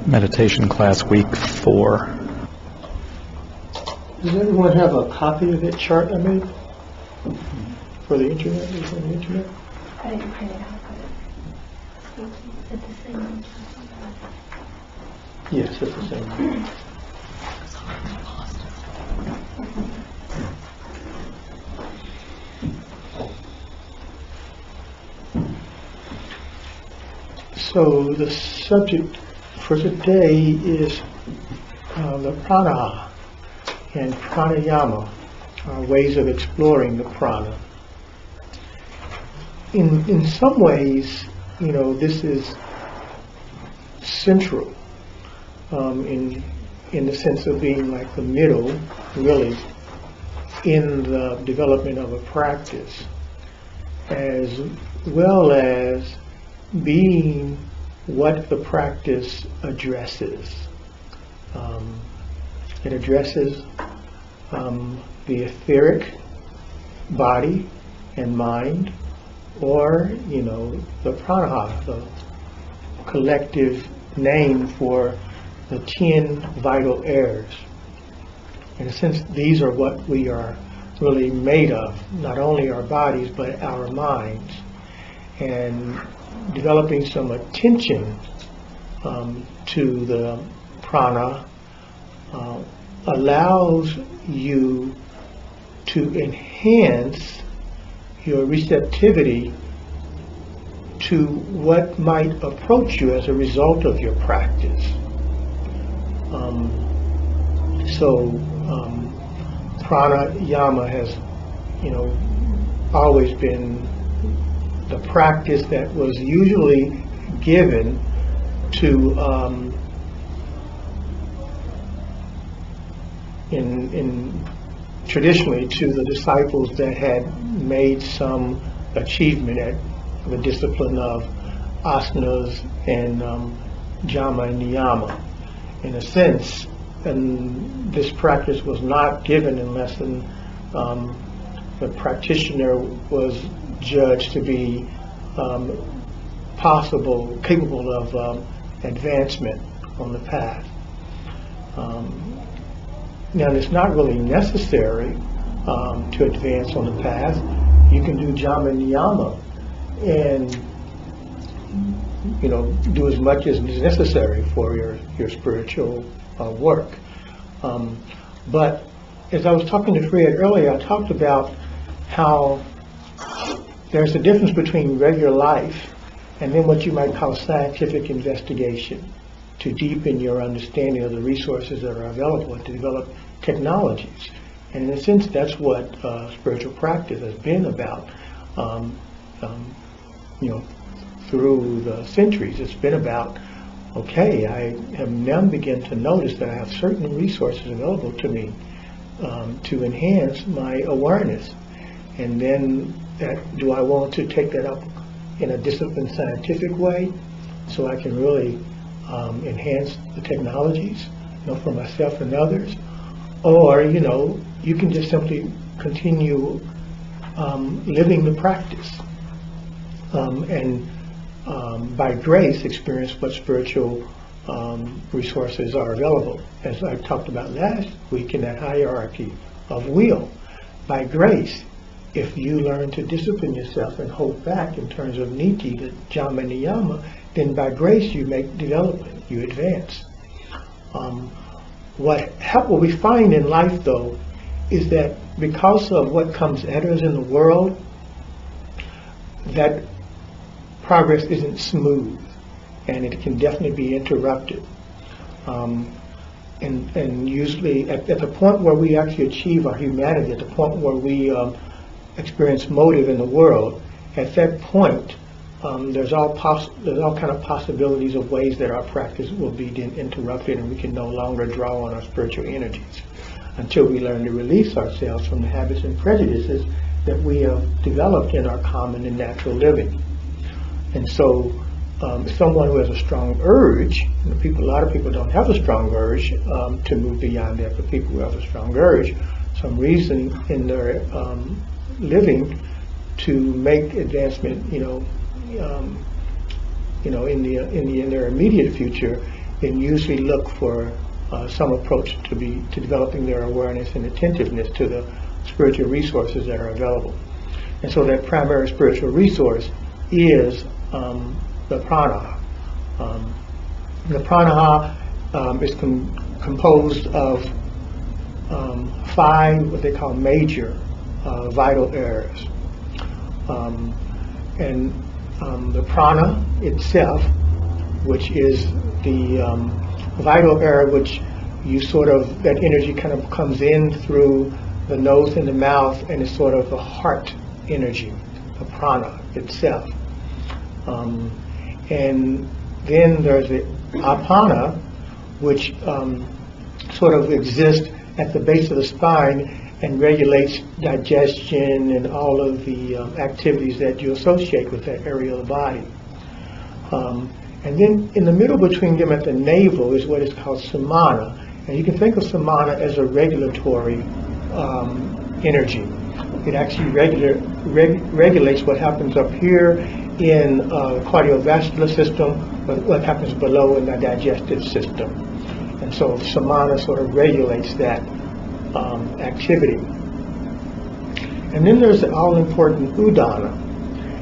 meditation class week 4. Does everyone have a copy of that chart I made for the internet? Is it on the internet? I didn't print it out, but it's the same. Yes, it's the same. So the subject for today is the prana and pranayama, ways of exploring the prana. In some ways, this is central in the sense of being like the middle, really, in the development of a practice, as well as being what the practice addresses. It addresses the etheric body and mind, or the prana, the collective name for the 10 vital airs. In a sense, these are what we are really made of, not only our bodies but our minds. And developing some attention to the prana allows you to enhance your receptivity to what might approach you as a result of your practice. Pranayama has, always been the practice that was usually given to traditionally to the disciples that had made some achievement at the discipline of asanas and jama and niyama. In a sense, and this practice was not given unless the practitioner was judged to be capable of advancement on the path. Now, it's not really necessary to advance on the path. You can do jama and niyama and do as much as is necessary for your spiritual work. But as I was talking to Fred earlier, I talked about how there's a difference between regular life and then what you might call scientific investigation, to deepen your understanding of the resources that are available and to develop technologies. And in a sense, that's what spiritual practice has been about. Through the centuries, it's been about, okay, I have now begun to notice that I have certain resources available to me to enhance my awareness. And then do I want to take that up in a disciplined scientific way so I can really enhance the technologies for myself and others? Or, you can just simply continue living the practice and by grace experience what spiritual resources are available. As I talked about last week in that hierarchy of will, by grace, if you learn to discipline yourself and hold back in terms of niti, the jama niyama, then by grace you make development, you advance. What we find in life, though, is that because of what comes at us in the world, that progress isn't smooth, and it can definitely be interrupted. And usually at the point where we actually achieve our humanity, at the point where we experience motive in the world, at that point, there's all kind of possibilities of ways that our practice will be interrupted, and we can no longer draw on our spiritual energies until we learn to release ourselves from the habits and prejudices that we have developed in our common and natural living. And so, someone who has a strong urge, a lot of people don't have a strong urge to move beyond that, but people who have a strong urge, some reason in their living to make advancement, in their immediate future, then usually look for some approach to developing their awareness and attentiveness to the spiritual resources that are available. And so that primary spiritual resource is the prana. The prana is composed of 5 what they call major vital areas. And the prana itself, which is the vital area which that energy kind of comes in through the nose and the mouth, and is sort of the heart energy, the prana itself. And then there's the apana, which sort of exists at the base of the spine and regulates digestion and all of the activities that you associate with that area of the body. And then in the middle between them at the navel is what is called samana. And you can think of samana as a regulatory energy. It actually regulates what happens up here in the cardiovascular system, but what happens below in the digestive system. And so samana sort of regulates that activity. And then there's the all-important udana.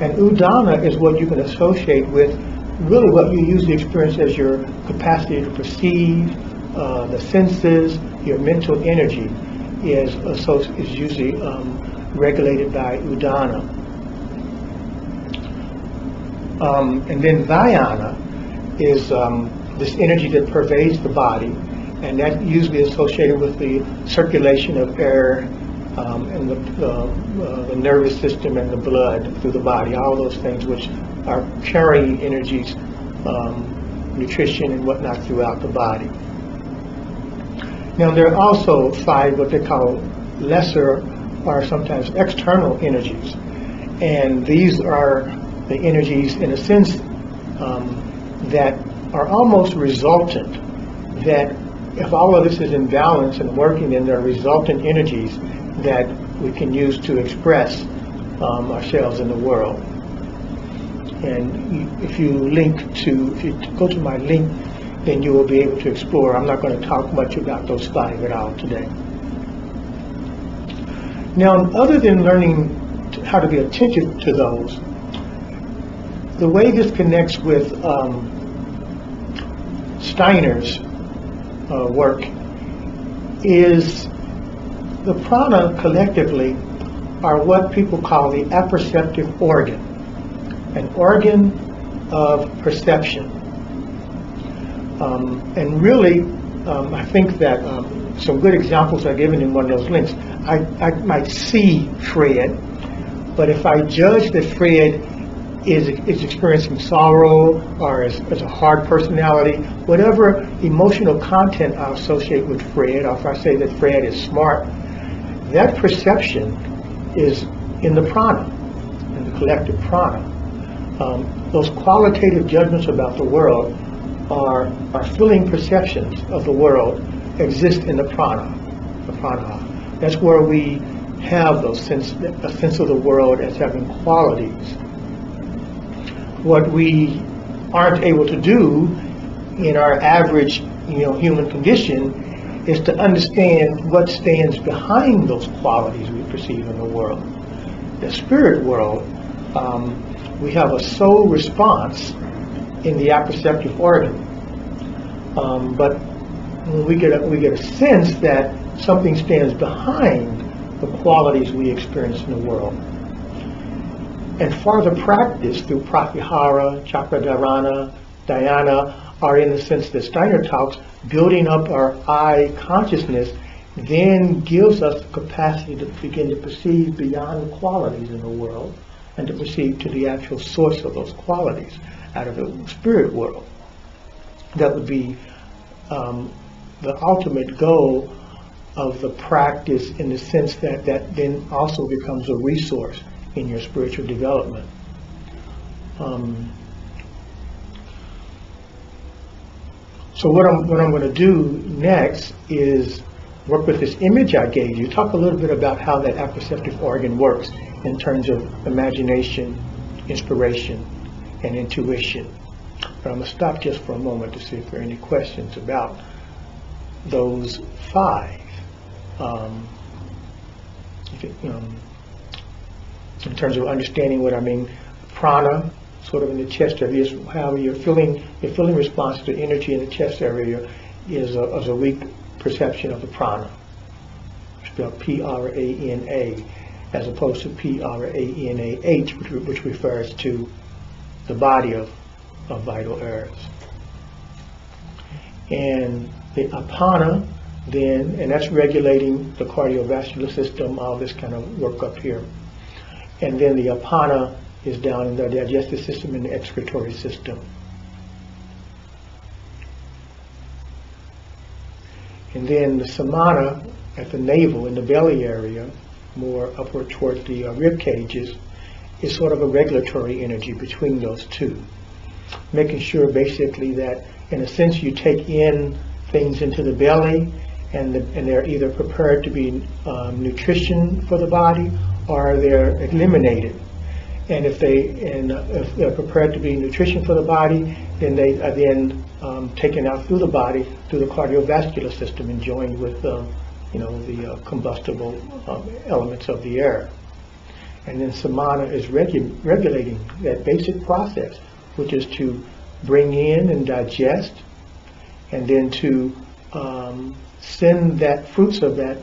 And udana is what you can associate with really what you usually experience as your capacity to perceive, the senses, your mental energy is usually regulated by udana. And then dhyana is this energy that pervades the body, and that usually is associated with the circulation of air and the nervous system and the blood through the body, all those things which are carrying energies, nutrition and whatnot throughout the body. Now there are also 5 what they call lesser or sometimes external energies, and these are the energies in a sense that are almost resultant, that if all of this is in balance and working, then there are resultant energies that we can use to express ourselves in the world. And if you go to my link, then you will be able to explore. I'm not going to talk much about those 5 at all today. Now, other than learning how to be attentive to those, the way this connects with Steiner's work is the prana collectively are what people call the apperceptive organ, an organ of perception. And really, I think that some good examples are given in one of those links. I might see Fred, but if I judge that Fred is experiencing sorrow or is a hard personality, whatever emotional content I associate with Fred, or if I say that Fred is smart, that perception is in the prana, in the collective prana. Those qualitative judgments about the world are feeling perceptions of the world exist in the prana, the prana. That's where we have a sense of the world as having qualities. What we aren't able to do in our average, human condition is to understand what stands behind those qualities we perceive in the world. The spirit world, we have a soul response in the apperceptive organ, but when we get a sense that something stands behind the qualities we experience in the world. And further practice through pratyahara, chakradharana, dhyana, are in the sense that Steiner talks, building up our I consciousness, then gives us the capacity to begin to perceive beyond the qualities in the world and to perceive to the actual source of those qualities out of the spirit world. That would be the ultimate goal of the practice, in the sense that then also becomes a resource in your spiritual development. So what I'm going to do next is work with this image I gave you, talk a little bit about how that apperceptive organ works in terms of imagination, inspiration, and intuition. But I'm going to stop just for a moment to see if there are any questions about those 5. In terms of understanding what I mean, prana, sort of in the chest area, is how your feeling response to energy in the chest area is a weak perception of the prana, spelled P-R-A-N-A, as opposed to P-R-A-N-A-H, which refers to the body of vital areas. And the apana, then, and that's regulating the cardiovascular system, all this kind of work up here. And then the apana is down in the digestive system and the excretory system. And then the samana at the navel, in the belly area, more upward towards the rib cages, is sort of a regulatory energy between those two. Making sure basically that, in a sense, you take in things into the belly and they're either prepared to be nutrition for the body or they're eliminated. And if they're prepared to be nutrition for the body, then they are then taken out through the body, through the cardiovascular system, and joined with the combustible elements of the air. And then samana is regulating that basic process, which is to bring in and digest, and then to send that fruits of that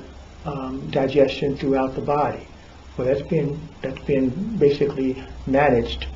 digestion throughout the body. Well, that's been basically managed